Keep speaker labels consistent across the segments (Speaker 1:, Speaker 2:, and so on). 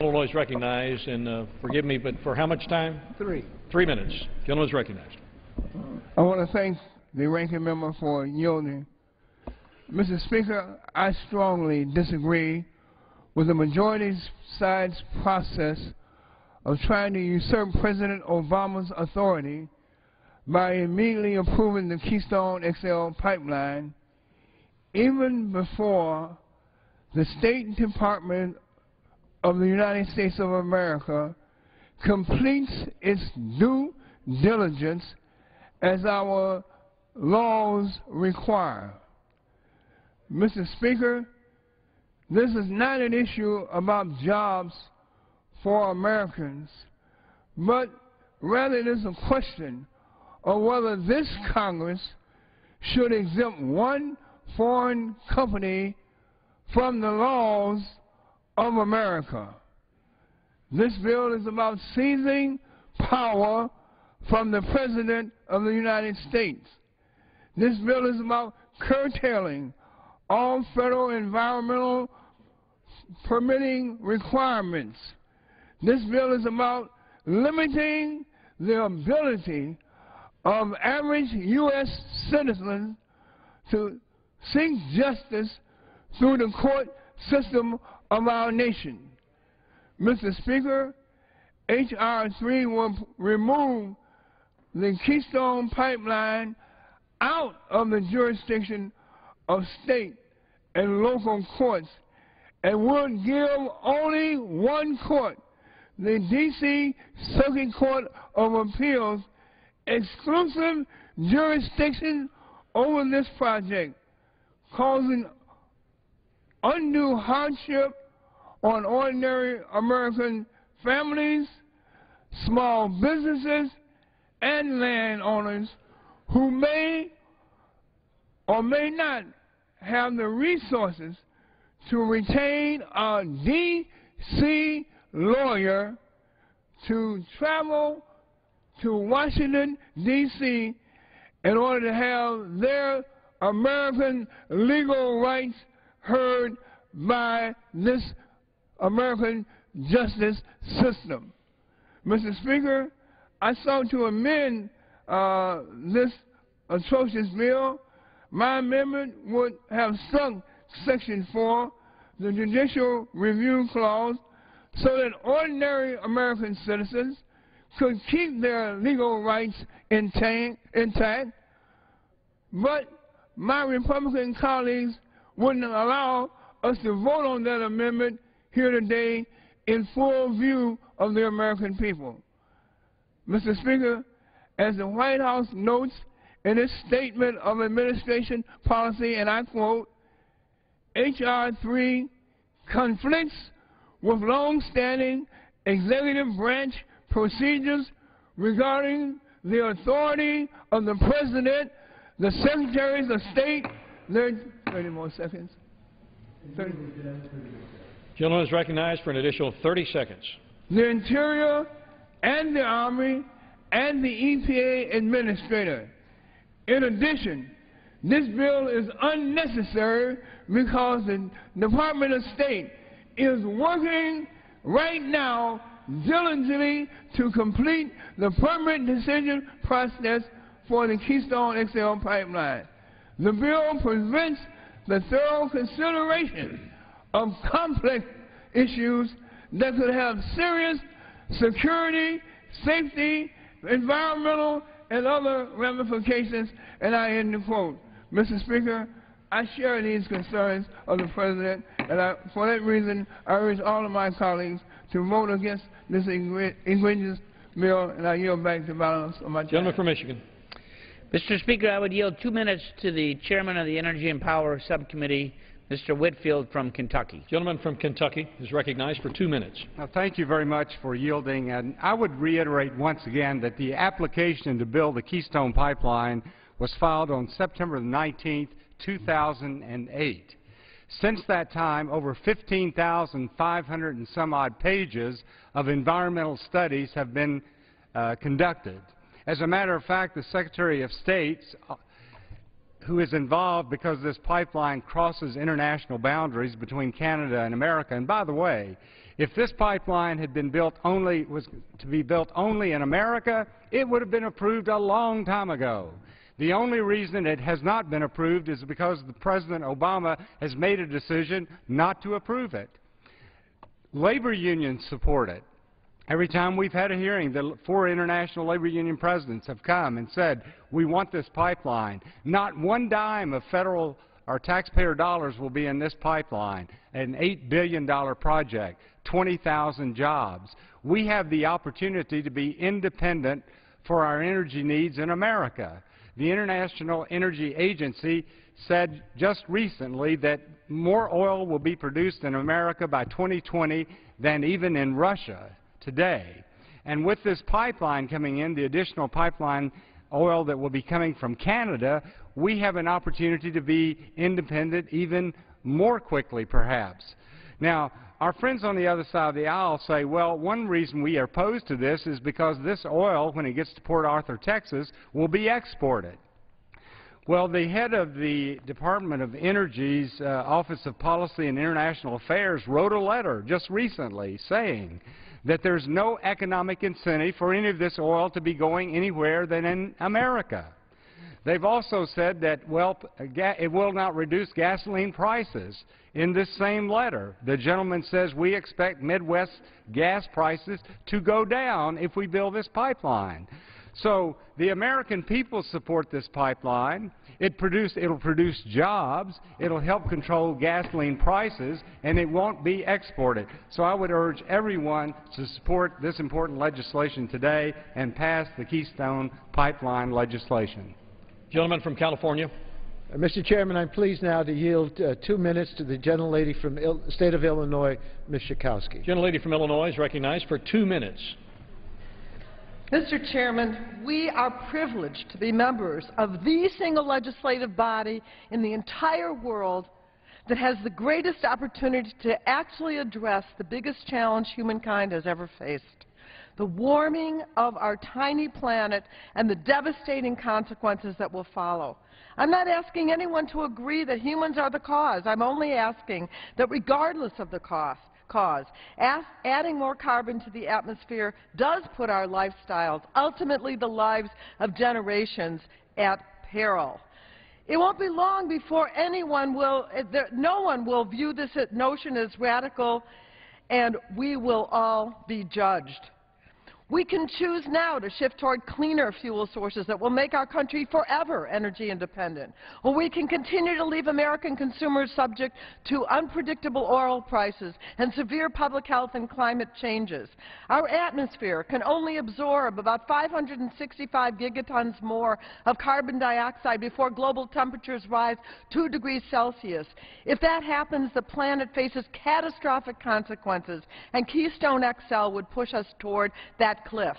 Speaker 1: Gentleman is recognized, and forgive me, but for how much time?
Speaker 2: 3.
Speaker 1: 3 minutes. Gentleman is recognized.
Speaker 2: I want to thank the ranking member for yielding. Mr. Speaker, I strongly disagree with the majority side's process of trying to usurp President Obama's authority by immediately approving the Keystone XL pipeline even before the State Department of the United States of America completes its due diligence as our laws require. Mr. Speaker, this is not an issue about jobs for Americans, but rather it is a question of whether this Congress should exempt one foreign company from the laws of America. This bill is about seizing power from the President of the United States. This bill is about curtailing all federal environmental permitting requirements. This bill is about limiting the ability of average U.S. citizens to seek justice through the court system of our nation. Mr. Speaker, H.R. 3 will remove the Keystone Pipeline out of the jurisdiction of state and local courts and would give only one court, the D.C. Circuit Court of Appeals, exclusive jurisdiction over this project, causing undue hardship on ordinary American families, small businesses, and landowners who may or may not have the resources to retain a D.C. lawyer to travel to Washington, D.C. in order to have their American legal rights heard by this American justice system. Mr. Speaker, I sought to amend this atrocious bill. My amendment would have struck Section 4, the Judicial Review Clause, so that ordinary American citizens could keep their legal rights intact, but my Republican colleagues wouldn't allow us to vote on that amendment here today in full view of the American people. Mr. Speaker, as the White House notes in its statement of administration policy, and I quote, H.R. 3 conflicts with long-standing executive branch procedures regarding the authority of the President, the Secretaries of State, 30 more seconds. 30.
Speaker 1: Gentleman is recognized for an additional 30 seconds.
Speaker 2: The Interior and the Army and the EPA Administrator. In addition, this bill is unnecessary because the Department of State is working right now diligently to complete the permit decision process for the Keystone XL pipeline. The bill prevents the thorough consideration of complex issues that could have serious security, safety, environmental, and other ramifications, and I end the quote. Mr. Speaker, I share these concerns of the President, and for that reason, I urge all of my colleagues to vote against this egregious bill, and I yield back the balance of my time.
Speaker 1: Gentleman from Michigan.
Speaker 3: Mr. Speaker, I would yield 2 minutes to the Chairman of the Energy and Power Subcommittee, Mr. Whitfield from Kentucky.
Speaker 1: Gentleman from Kentucky is recognized for 2 minutes.
Speaker 4: Well, thank you very much for yielding. And I would reiterate once again that the application to build the Keystone Pipeline was filed on September 19th, 2008. Since that time, over 15,500 and some odd pages of environmental studies have been conducted. As a matter of fact, the Secretary of State who is involved because this pipeline crosses international boundaries between Canada and America. And by the way, if this pipeline had been was to be built only in America, it would have been approved a long time ago. The only reason it has not been approved is because President Obama has made a decision not to approve it. Labor unions support it. Every time we've had a hearing, the 4 international labor union presidents have come and said, we want this pipeline. Not one dime of federal or taxpayer dollars will be in this pipeline, an $8 billion project, 20,000 jobs. We have the opportunity to be independent for our energy needs in America. The International Energy Agency said just recently that more oil will be produced in America by 2020 than even in Russia today. And with this pipeline coming in, the additional pipeline oil that will be coming from Canada, we have an opportunity to be independent even more quickly, perhaps. Now, our friends on the other side of the aisle say, well, one reason we are opposed to this is because this oil, when it gets to Port Arthur, Texas, will be exported. Well, the head of the Department of Energy's Office of Policy and International Affairs wrote a letter just recently saying that there's no economic incentive for any of this oil to be going anywhere than in America. They've also said that, well, it will not reduce gasoline prices. In this same letter, the gentleman says we expect Midwest gas prices to go down if we build this pipeline. So the American people support this pipeline. It'll produce jobs, it'll help control gasoline prices, and it won't be exported. So I would urge everyone to support this important legislation today and pass the Keystone Pipeline legislation.
Speaker 1: Gentleman from California.
Speaker 5: Mr. Chairman, I'm pleased now to yield 2 minutes to the gentlelady from the state of Illinois, Ms. Schakowsky.
Speaker 1: Gentlelady from Illinois is recognized for 2 minutes.
Speaker 6: Mr. Chairman, we are privileged to be members of the single legislative body in the entire world that has the greatest opportunity to actually address the biggest challenge humankind has ever faced: the warming of our tiny planet and the devastating consequences that will follow. I'm not asking anyone to agree that humans are the cause. I'm only asking that regardless of the cause, adding more carbon to the atmosphere does put our lifestyles, ultimately the lives of generations, at peril. It won't be long before no one will view this notion as radical, and we will all be judged. We can choose now to shift toward cleaner fuel sources that will make our country forever energy independent. Or we can continue to leave American consumers subject to unpredictable oil prices and severe public health and climate changes. Our atmosphere can only absorb about 565 gigatons more of carbon dioxide before global temperatures rise 2 degrees Celsius. If that happens, the planet faces catastrophic consequences, and Keystone XL would push us toward that cliff.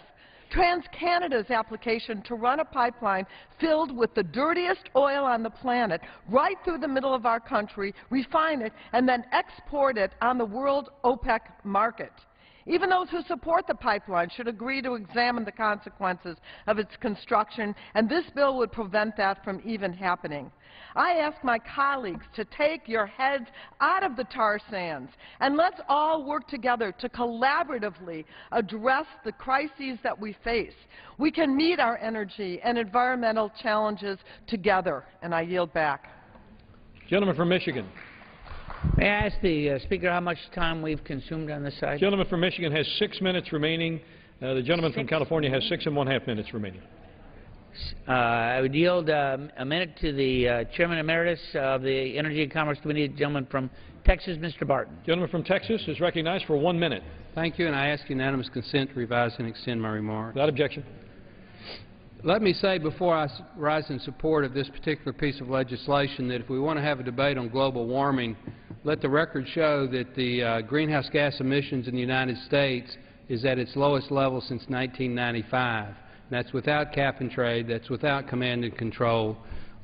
Speaker 6: TransCanada's application to run a pipeline filled with the dirtiest oil on the planet right through the middle of our country, refine it, and then export it on the world OPEC market. Even those who support the pipeline should agree to examine the consequences of its construction, and this bill would prevent that from even happening. I ask my colleagues to take your heads out of the tar sands, and let's all work together to collaboratively address the crises that we face. We can meet our energy and environmental challenges together, and I yield back.
Speaker 1: Gentleman from Michigan.
Speaker 3: May I ask the Speaker how much time we've consumed on this side?
Speaker 1: Gentleman from Michigan has 6 minutes remaining. The gentleman from California has 6½ minutes remaining.
Speaker 3: I would yield a minute to the Chairman Emeritus of the Energy and Commerce Committee, the gentleman from Texas, Mr. Barton.
Speaker 1: Gentleman from Texas is recognized for 1 minute.
Speaker 7: Thank you, and I ask unanimous consent to revise and extend my remarks.
Speaker 1: Without objection.
Speaker 7: Let me say before I rise in support of this particular piece of legislation that if we want to have a debate on global warming, let the record show that the greenhouse gas emissions in the United States is at its lowest level since 1995. And that's without cap and trade, that's without command and control.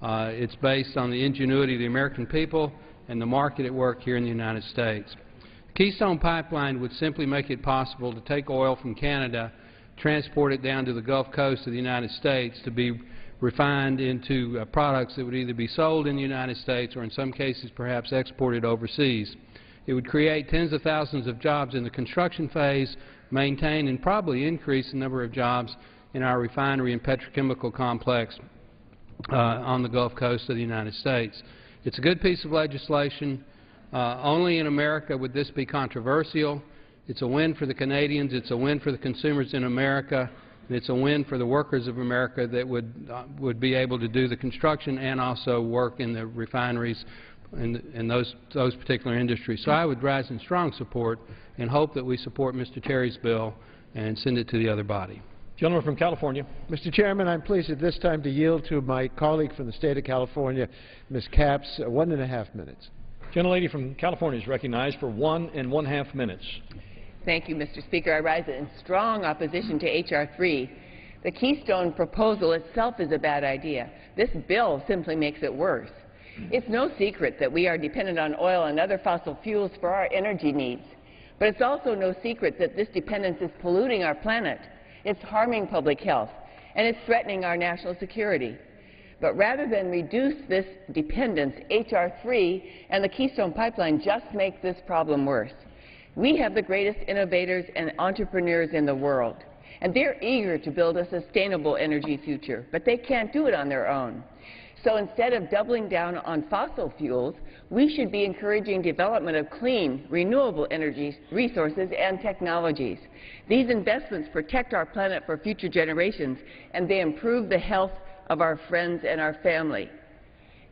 Speaker 7: It's based on the ingenuity of the American people and the market at work here in the United States. The Keystone Pipeline would simply make it possible to take oil from Canada, transport it down to the Gulf Coast of the United States to be refined into products that would either be sold in the United States or in some cases perhaps exported overseas. It would create tens of thousands of jobs in the construction phase, maintain and probably increase the number of jobs in our refinery and petrochemical complex on the Gulf Coast of the United States. It's a good piece of legislation. Only in America would this be controversial. It's a win for the Canadians, it's a win for the consumers in America, and it's a win for the workers of America that would be able to do the construction and also work in the refineries in those particular industries. So I would rise in strong support and hope that we support Mr. Terry's bill and send it to the other body.
Speaker 1: Gentleman from California.
Speaker 5: Mr. Chairman, I'm pleased at this time to yield to my colleague from the state of California, Ms. Capps, 1.5 minutes.
Speaker 1: Gentlelady from California is recognized for 1.5 minutes.
Speaker 8: Thank you, Mr. Speaker. I rise in strong opposition to H.R. 3. The Keystone proposal itself is a bad idea. This bill simply makes it worse. It's no secret that we are dependent on oil and other fossil fuels for our energy needs. But it's also no secret that this dependence is polluting our planet. It's harming public health, and it's threatening our national security. But rather than reduce this dependence, H.R. 3 and the Keystone Pipeline just make this problem worse. We have the greatest innovators and entrepreneurs in the world, and they're eager to build a sustainable energy future, but they can't do it on their own. So instead of doubling down on fossil fuels, we should be encouraging development of clean, renewable energy resources and technologies. These investments protect our planet for future generations, and they improve the health of our friends and our family.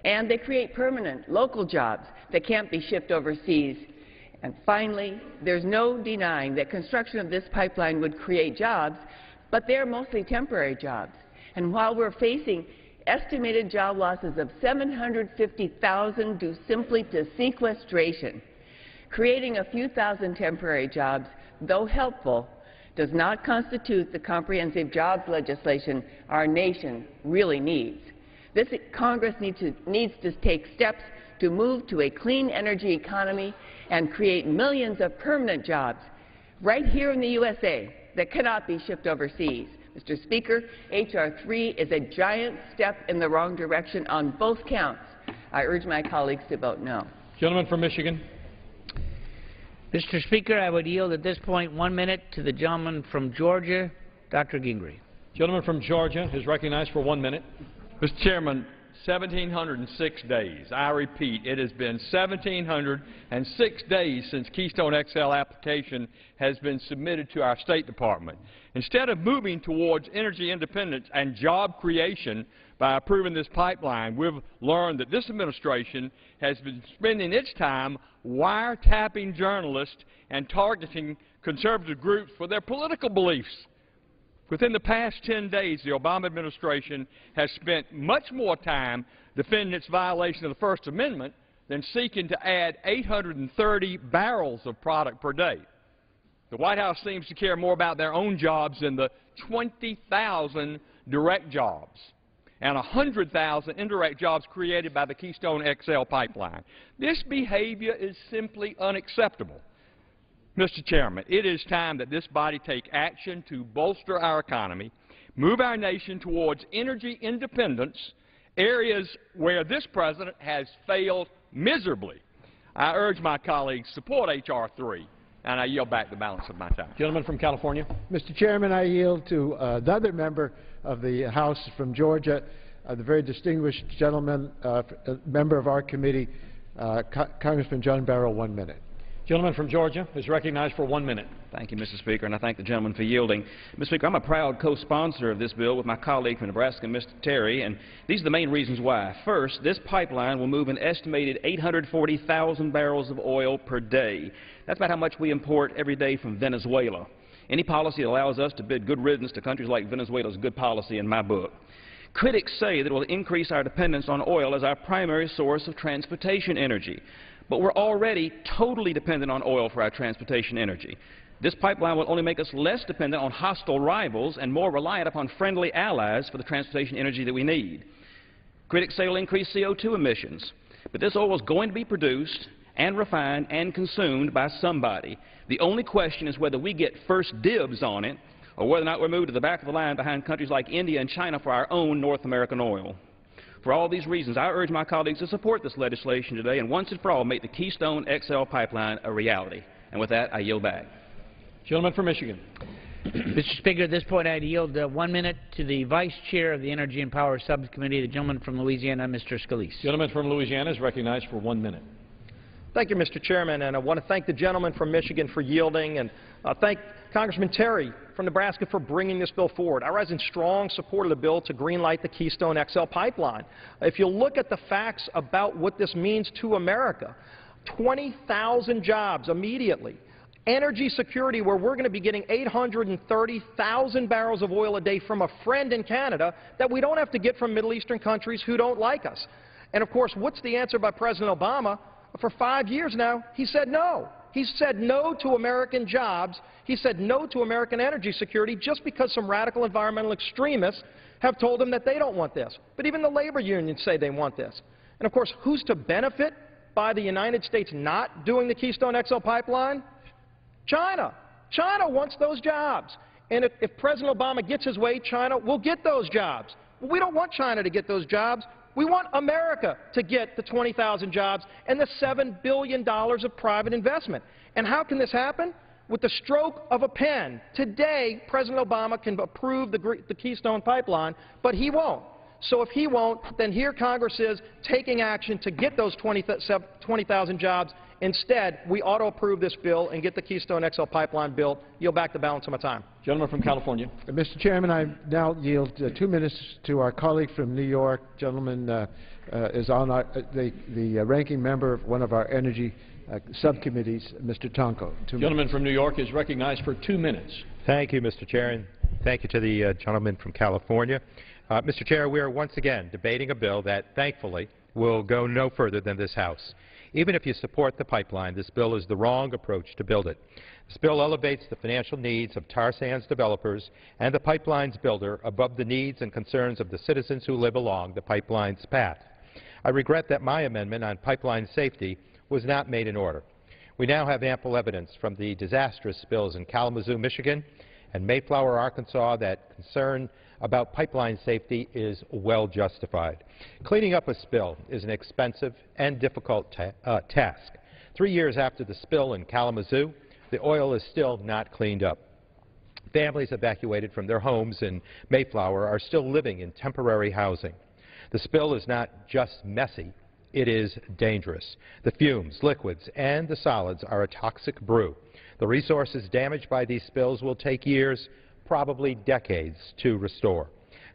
Speaker 8: And they create permanent, local jobs that can't be shipped overseas. And finally, there's no denying that construction of this pipeline would create jobs, but they're mostly temporary jobs. And while we're facing estimated job losses of 750,000 due simply to sequestration, creating a few thousand temporary jobs, though helpful, does not constitute the comprehensive jobs legislation our nation really needs. This Congress needs to take steps to move to a clean energy economy and create millions of permanent jobs right here in the USA that cannot be shipped overseas. Mr. Speaker, H.R. 3 is a giant step in the wrong direction on both counts. I urge my colleagues to vote no.
Speaker 1: Gentleman from Michigan.
Speaker 3: Mr. Speaker, I would yield at this point 1 minute to the gentleman from Georgia, Dr. Gingrey.
Speaker 1: Gentleman from Georgia is recognized for 1 minute.
Speaker 9: Mr. Chairman, 1,706 days. I repeat, it has been 1,706 days since Keystone XL application has been submitted to our State Department. Instead of moving towards energy independence and job creation by approving this pipeline, we've learned that this administration has been spending its time wiretapping journalists and targeting conservative groups for their political beliefs. Within the past 10 days, the Obama administration has spent much more time defending its violation of the First Amendment than seeking to add 830 barrels of product per day. The White House seems to care more about their own jobs than the 20,000 direct jobs and 100,000 indirect jobs created by the Keystone XL pipeline. This behavior is simply unacceptable. Mr. Chairman, it is time that this body take action to bolster our economy, move our nation towards energy independence, areas where this President has failed miserably. I urge my colleagues to support H.R. 3, and I yield back the balance of my time.
Speaker 1: Gentleman from California.
Speaker 5: Mr. Chairman, I yield to another member of the House from Georgia, the very distinguished gentleman, member of our committee, Congressman John Barrow, 1 minute.
Speaker 1: Gentleman from Georgia is recognized for 1 minute.
Speaker 10: Thank you, Mr. Speaker, and I thank the gentleman for yielding. Mr. Speaker, I'm a proud co-sponsor of this bill with my colleague from Nebraska, Mr. Terry, and these are the main reasons why. First, this pipeline will move an estimated 840,000 barrels of oil per day. That's about how much we import every day from Venezuela. Any policy that allows us to bid good riddance to countries like Venezuela is good policy in my book. Critics say that it will increase our dependence on oil as our primary source of transportation energy. But we're already totally dependent on oil for our transportation energy. This pipeline will only make us less dependent on hostile rivals and more reliant upon friendly allies for the transportation energy that we need. Critics say it will increase CO2 emissions, but this oil is going to be produced and refined and consumed by somebody. The only question is whether we get first dibs on it or whether or not we're moved to the back of the line behind countries like India and China for our own North American oil. For all these reasons, I urge my colleagues to support this legislation today and once and for all make the Keystone XL pipeline a reality. And with that, I yield back.
Speaker 1: Gentleman from Michigan.
Speaker 3: Mr. Speaker, at this point, I'd yield 1 minute to the Vice Chair of the Energy and Power Subcommittee, the gentleman from Louisiana, Mr. Scalise.
Speaker 1: Gentleman from Louisiana is recognized for 1 minute.
Speaker 11: Thank you, Mr. Chairman, and I want to thank the gentleman from Michigan for yielding, and thank Congressman Terry from Nebraska for bringing this bill forward. I rise in strong support of the bill to greenlight the Keystone XL pipeline. If you look at the facts about what this means to America, 20,000 jobs immediately. Energy security, where we're going to be getting 830,000 barrels of oil a day from a friend in Canada that we don't have to get from Middle Eastern countries who don't like us. And of course, what's the answer by President Obama? For 5 years now, he said no. He said no to American jobs. He said no to American energy security just because some radical environmental extremists have told him that they don't want this. But even the labor unions say they want this. And of course, who's to benefit by the United States not doing the Keystone XL pipeline? China. China wants those jobs. And if President Obama gets his way, China will get those jobs. But we don't want China to get those jobs. We want America to get the 20,000 jobs and the $7 billion of private investment. And how can this happen? With the stroke of a pen. Today, President Obama can approve the Keystone pipeline, but he won't. So if he won't, then here Congress is taking action to get those 20,000 jobs. Instead, we ought to approve this bill and get the Keystone XL pipeline built. Yield back the balance of my time.
Speaker 1: Gentleman from California.
Speaker 5: Mr. Chairman, I now yield 2 minutes to our colleague from New York. Gentleman is on the ranking member of one of our energy subcommittees, Mr. Tonko.
Speaker 1: Gentleman from New York is recognized for 2 minutes.
Speaker 12: Thank you, Mr. Chair, and thank you to the gentleman from California. Mr. Chair, we are once again debating a bill that, thankfully, will go no further than this House. Even if you support the pipeline, this bill is the wrong approach to build it. This bill elevates the financial needs of tar sands developers and the pipeline's builder above the needs and concerns of the citizens who live along the pipeline's path. I regret that my amendment on pipeline safety was not made in order. We now have ample evidence from the disastrous spills in Kalamazoo, Michigan, and Mayflower, Arkansas, that concern about pipeline safety is well justified. Cleaning up a spill is an expensive and difficult task. 3 years after the spill in Kalamazoo, the oil is still not cleaned up. Families evacuated from their homes in Mayflower are still living in temporary housing. The spill is not just messy, it is dangerous. The fumes, liquids, and the solids are a toxic brew. The resources damaged by these spills will take years, probably decades, to restore.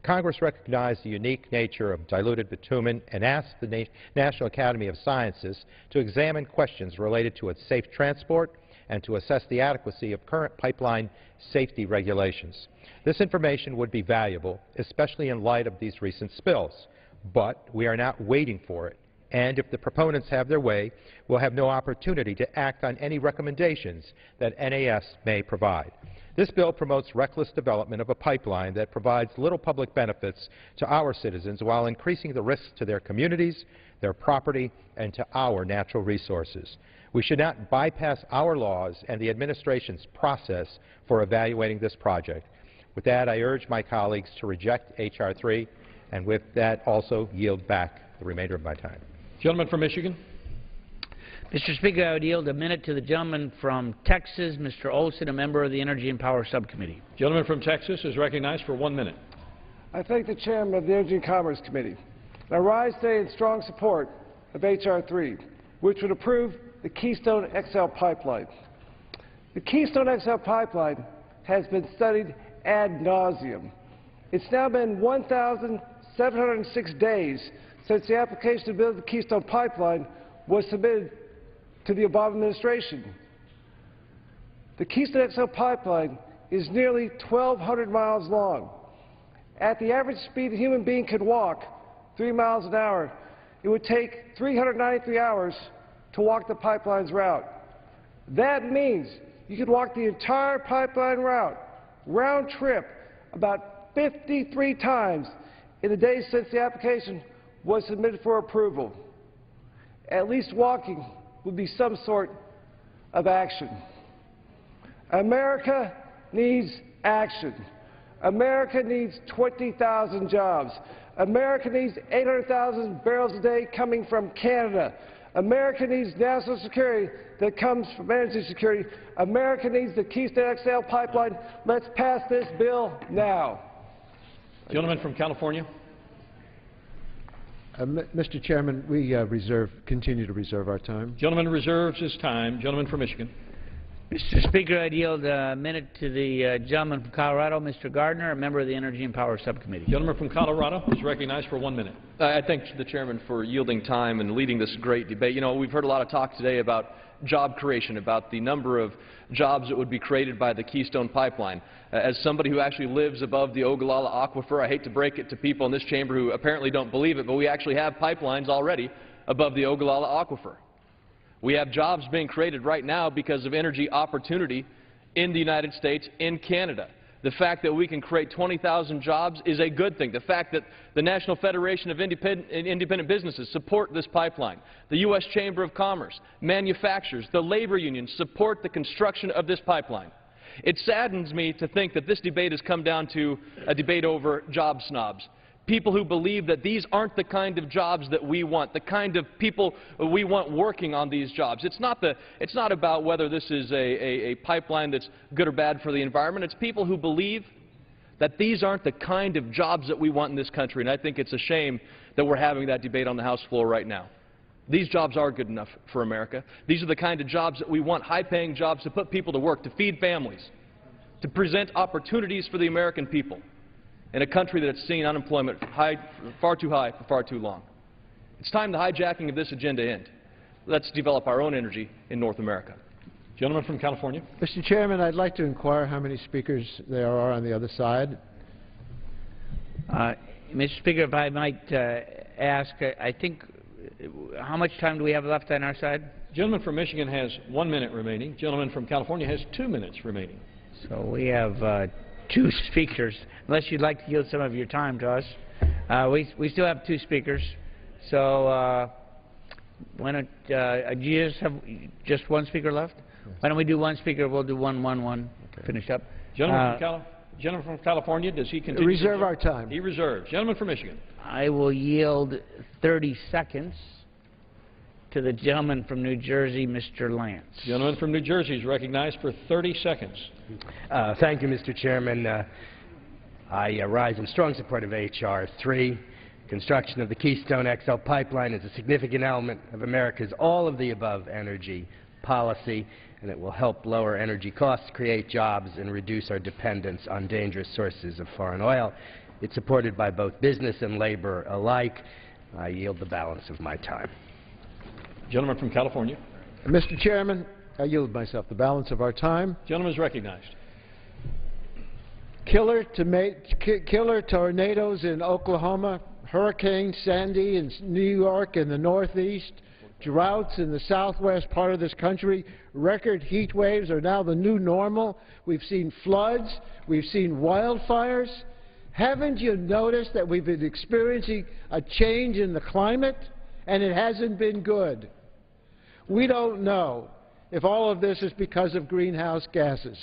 Speaker 12: Congress recognized the unique nature of diluted bitumen and asked the National Academy of Sciences to examine questions related to its safe transport and to assess the adequacy of current pipeline safety regulations. This information would be valuable, especially in light of these recent spills, but we are not waiting for it. And if the proponents have their way, we'll have no opportunity to act on any recommendations that NAS may provide. This bill promotes reckless development of a pipeline that provides little public benefits to our citizens while increasing the risks to their communities, their property, and to our natural resources. We should not bypass our laws and the administration's process for evaluating this project. With that, I urge my colleagues to reject H.R. 3, and with that also yield back the remainder of my time.
Speaker 1: Gentleman from Michigan.
Speaker 3: Mr. Speaker, I would yield a minute to the gentleman from Texas, Mr. Olson, a member of the Energy and Power Subcommittee.
Speaker 1: Gentleman from Texas is recognized for 1 minute.
Speaker 13: I thank the chairman of the Energy and Commerce Committee. I rise today in strong support of H.R. 3, which would approve the Keystone XL pipeline. The Keystone XL pipeline has been studied ad nauseum. It's now been 1,706 days since the application to build the Keystone pipeline was submitted to the Obama administration. The Keystone XL pipeline is nearly 1,200 miles long. At the average speed a human being could walk, 3 miles an hour, it would take 393 hours to walk the pipeline's route. That means you could walk the entire pipeline route, round trip, about 53 times in the days since the application was submitted for approval. At least walking would be some sort of action. America needs action. America needs 20,000 jobs. America needs 800,000 barrels a day coming from Canada. America needs national security that comes from energy security. America needs the Keystone XL pipeline. Let's pass this bill now.
Speaker 1: Gentleman from California.
Speaker 5: Mr. Chairman, we continue to reserve our time.
Speaker 1: Gentleman reserves his time. Gentleman from Michigan.
Speaker 3: Mr. Speaker, I'd yield a minute to the gentleman from Colorado, Mr. Gardner, a member of the Energy and Power Subcommittee.
Speaker 1: Gentleman from Colorado is recognized for 1 minute.
Speaker 14: I thank the chairman for yielding time and leading this great debate. You know, we've heard a lot of talk today about job creation, about the number of jobs that would be created by the Keystone Pipeline. As somebody who actually lives above the Ogallala Aquifer, I hate to break it to people in this chamber who apparently don't believe it, but we actually have pipelines already above the Ogallala Aquifer. We have jobs being created right now because of energy opportunity in the United States, in Canada. The fact that we can create 20,000 jobs is a good thing. The fact that the National Federation of Independent Businesses support this pipeline, the U.S. Chamber of Commerce, manufacturers, the labor unions support the construction of this pipeline. It saddens me to think that this debate has come down to a debate over job snobs. People who believe that these aren't the kind of jobs that we want, the kind of people we want working on these jobs. It's not about whether this is a pipeline that's good or bad for the environment. It's people who believe that these aren't the kind of jobs that we want in this country, and I think it's a shame that we're having that debate on the House floor right now. These jobs are good enough for America. These are the kind of jobs that we want, high-paying jobs to put people to work, to feed families, to present opportunities for the American people in a country that's seen unemployment far too high for far too long. It's time the hijacking of this agenda end. Let's develop our own energy in North America.
Speaker 1: Gentleman from California.
Speaker 5: Mr. Chairman, I'd like to inquire how many speakers there are on the other side.
Speaker 3: Mr. Speaker, if I might ask, I think, how much time do we have left on our side?
Speaker 1: Gentleman from Michigan has 1 minute remaining. Gentleman from California has 2 minutes remaining.
Speaker 3: So we have 2 speakers, unless you'd like to yield some of your time to us. We still have 2 speakers. So why don't you just have just 1 speaker left? Why don't we do 1 speaker? We'll do 1, 1, 1. Okay. Finish up.
Speaker 1: Gentleman from California, does he continue?
Speaker 5: Reserve our time.
Speaker 1: He reserves. Gentleman from Michigan.
Speaker 3: I will yield 30 seconds to the gentleman from New Jersey, Mr. Lance.
Speaker 1: Gentleman from New Jersey is recognized for 30 seconds.
Speaker 15: Thank you, Mr. Chairman. I rise in strong support of H.R. 3. Construction of the Keystone XL pipeline is a significant element of America's all-of-the-above energy policy, and it will help lower energy costs, create jobs, and reduce our dependence on dangerous sources of foreign oil. It's supported by both business and labor alike. I yield the balance of my time.
Speaker 1: Gentleman from California.
Speaker 5: Mr. Chairman, I yield myself the balance of our time.
Speaker 1: Gentleman is recognized.
Speaker 5: Killer tornadoes in Oklahoma, Hurricane Sandy in New York and the Northeast, droughts in the southwest part of this country, record heat waves are now the new normal. We've seen floods, we've seen wildfires. Haven't you noticed that we've been experiencing a change in the climate? And it hasn't been good. We don't know if all of this is because of greenhouse gases.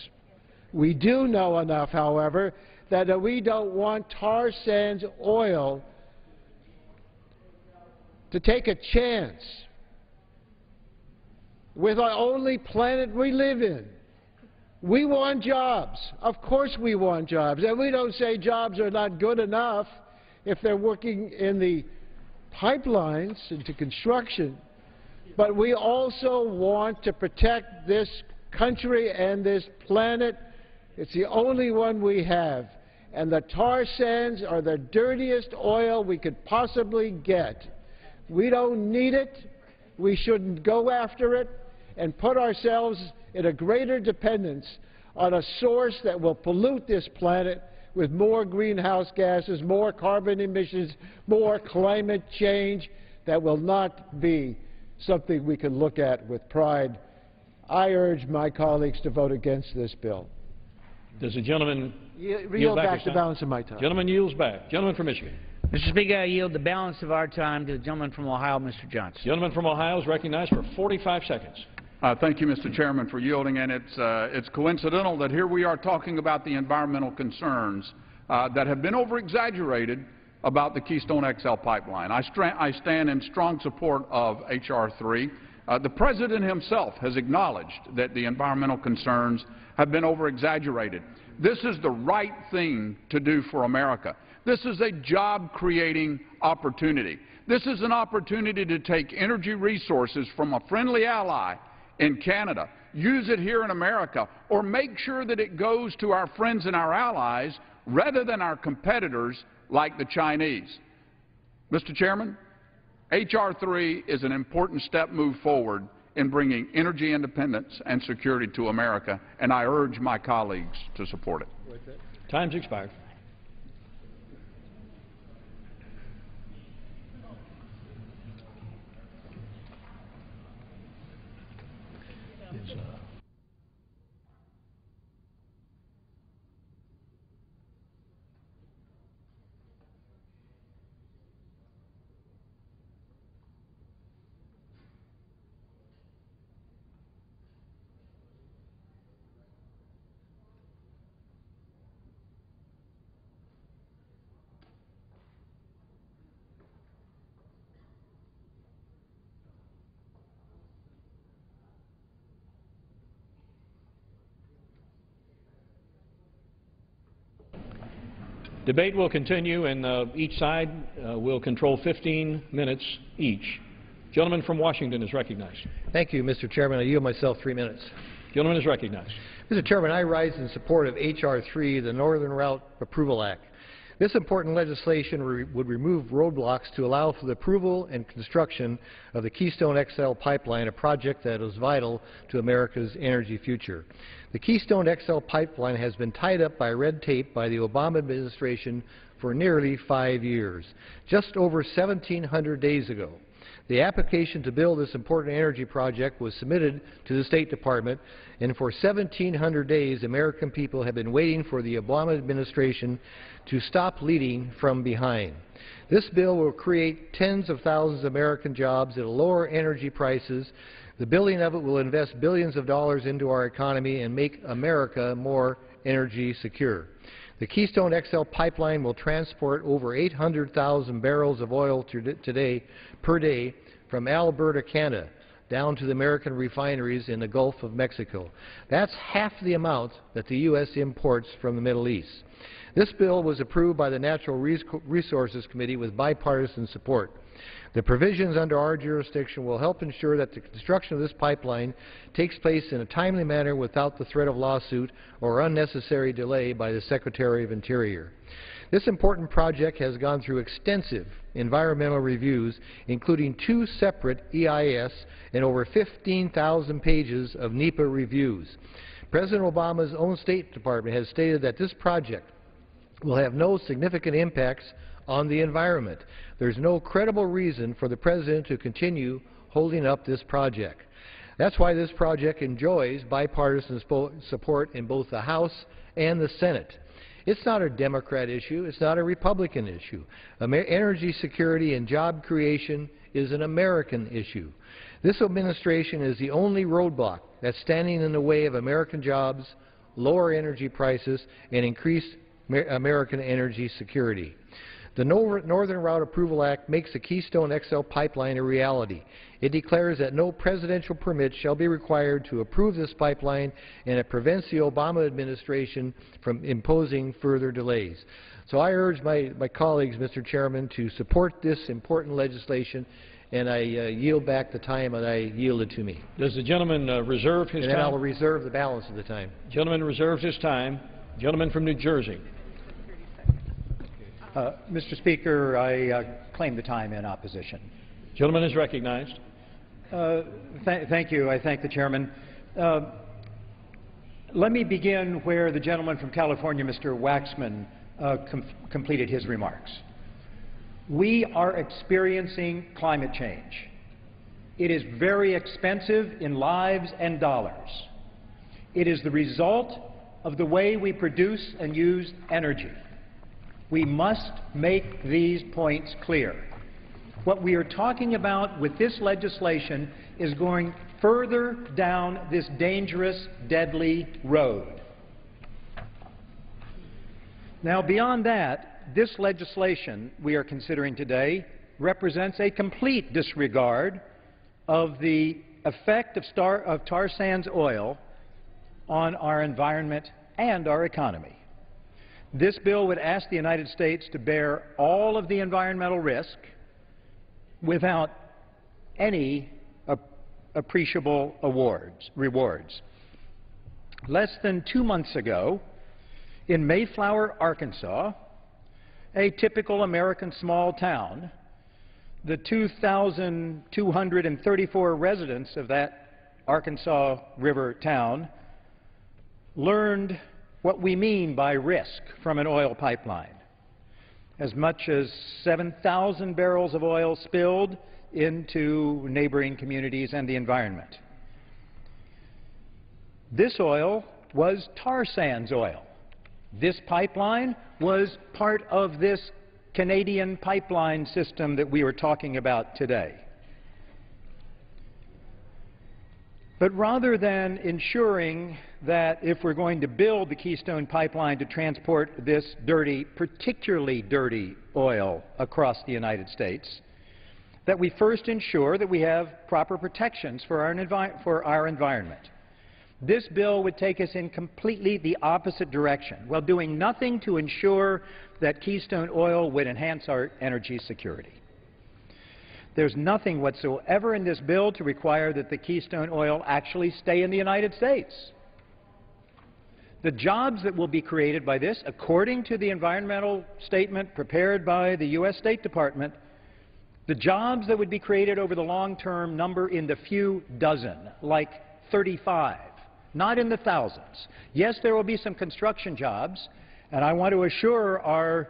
Speaker 5: We do know enough, however, that we don't want tar sands oil to take a chance with our only planet we live in. We want jobs. Of course we want jobs. And we don't say jobs are not good enough if they're working in the pipelines into construction, but we also want to protect this country and this planet. It's the only one we have, and the tar sands are the dirtiest oil we could possibly get. We don't need it. We shouldn't go after it and put ourselves in a greater dependence on a source that will pollute this planet with more greenhouse gases, more carbon emissions, more climate change. That will not be something we can look at with pride. I urge my colleagues to vote against this bill.
Speaker 1: Does the gentleman
Speaker 5: yield back the balance of my time?
Speaker 1: Gentleman yields back. Gentleman from Michigan.
Speaker 3: Mr. Speaker, I yield the balance of our time to the gentleman from Ohio, Mr. Johnson.
Speaker 1: Gentleman from Ohio is recognized for 45 seconds.
Speaker 16: Thank you, Mr. Chairman, for yielding, and it's coincidental that here we are talking about the environmental concerns that have been over-exaggerated about the Keystone XL pipeline. I stand in strong support of H.R. 3. The President himself has acknowledged that the environmental concerns have been over-exaggerated. This is the right thing to do for America. This is a job-creating opportunity. This is an opportunity to take energy resources from a friendly ally in Canada, use it here in America, or make sure that it goes to our friends and our allies rather than our competitors like the Chinese. Mr. Chairman, H.R. 3 is an important step moved forward in bringing energy independence and security to America, and I urge my colleagues to support it.
Speaker 1: Time's expired. Debate will continue, and each side will control 15 minutes each. Gentleman from Washington is recognized.
Speaker 11: Thank you, Mr. Chairman. I yield myself 3 minutes.
Speaker 1: Gentleman is recognized.
Speaker 11: Mr. Chairman, I rise in support of H.R. 3, the Northern Route Approval Act. This important legislation would remove roadblocks to allow for the approval and construction of the Keystone XL pipeline, a project that is vital to America's energy future. The Keystone XL pipeline has been tied up by red tape by the Obama administration for nearly 5 years. Just over 1,700 days ago, the application to build this important energy project was submitted to the State Department, and for 1,700 days, American people have been waiting for the Obama administration to stop leading from behind. This bill will create tens of thousands of American jobs at lower energy prices. The building of it will invest billions of dollars into our economy and make America more energy secure. The Keystone XL pipeline will transport over 800,000 barrels of oil per day from Alberta, Canada, down to the American refineries in the Gulf of Mexico. That's half the amount that the U.S. imports from the Middle East. This bill was approved by the Natural Resources Committee with bipartisan support. The provisions under our jurisdiction will help ensure that the construction of this pipeline takes place in a timely manner without the threat of lawsuit or unnecessary delay by the Secretary of Interior. This important project has gone through extensive environmental reviews, including 2 separate EIS and over 15,000 pages of NEPA reviews. President Obama's own State Department has stated that this project will have no significant impacts on the environment. There's no credible reason for the President to continue holding up this project. That's why this project enjoys bipartisan support in both the House and the Senate. It's not a Democrat issue. It's not a Republican issue. Energy security and job creation is an American issue. This administration is the only roadblock that's standing in the way of American jobs, lower energy prices, and increased American energy security. The Northern Route Approval Act makes the Keystone XL pipeline a reality. It declares that no presidential permit shall be required to approve this pipeline, and it prevents the Obama administration from imposing further delays. So I urge my colleagues, Mr. Chairman, to support this important legislation, and I yield back the time that I yielded to me.
Speaker 1: Does the gentleman reserve his time?
Speaker 11: And I will reserve the balance of the time.
Speaker 1: Gentleman reserves his time. Gentleman from New Jersey.
Speaker 17: Mr. Speaker, I claim the time in opposition.
Speaker 1: Gentleman is recognized.
Speaker 17: Thank you. I thank the chairman. Let me begin where the gentleman from California, Mr. Waxman, completed his remarks. We are experiencing climate change. It is very expensive in lives and dollars. It is the result of the way we produce and use energy. We must make these points clear. What we are talking about with this legislation is going further down this dangerous, deadly road. Now, beyond that, this legislation we are considering today represents a complete disregard of the effect of tar sands oil on our environment and our economy. This bill would ask the United States to bear all of the environmental risk without any appreciable rewards. Less than 2 months ago, in Mayflower, Arkansas, a typical American small town, the 2,234 residents of that Arkansas River town learned what we mean by risk from an oil pipeline. As much as 7,000 barrels of oil spilled into neighboring communities and the environment. This oil was tar sands oil. This pipeline was part of this Canadian pipeline system that we were talking about today. But rather than ensuring that if we're going to build the Keystone Pipeline to transport this dirty, particularly dirty oil across the United States, that we first ensure that we have proper protections for our environment. This bill would take us in completely the opposite direction, while doing nothing to ensure that Keystone Oil would enhance our energy security. There's nothing whatsoever in this bill to require that the Keystone Oil actually stay in the United States. The jobs that will be created by this, according to the environmental statement prepared by the U.S. State Department, the jobs that would be created over the long term number in the few dozen, like 35, not in the thousands. Yes, there will be some construction jobs, and I want to assure our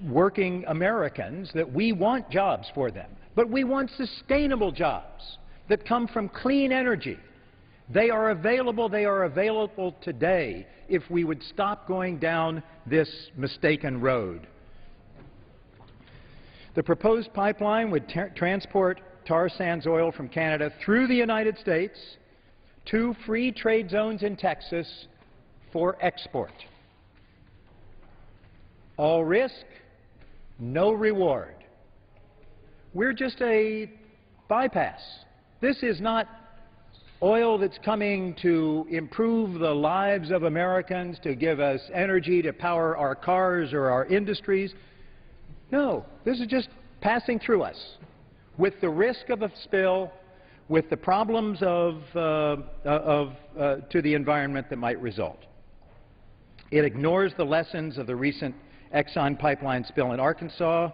Speaker 17: working Americans that we want jobs for them. But we want sustainable jobs that come from clean energy. They are available today if we would stop going down this mistaken road. The proposed pipeline would transport tar sands oil from Canada through the United States to free trade zones in Texas for export. All risk, no reward. We're just a bypass. This is not oil that's coming to improve the lives of Americans, to give us energy to power our cars or our industries. No, this is just passing through us with the risk of a spill, with the problems to the environment that might result. It ignores the lessons of the recent Exxon pipeline spill in Arkansas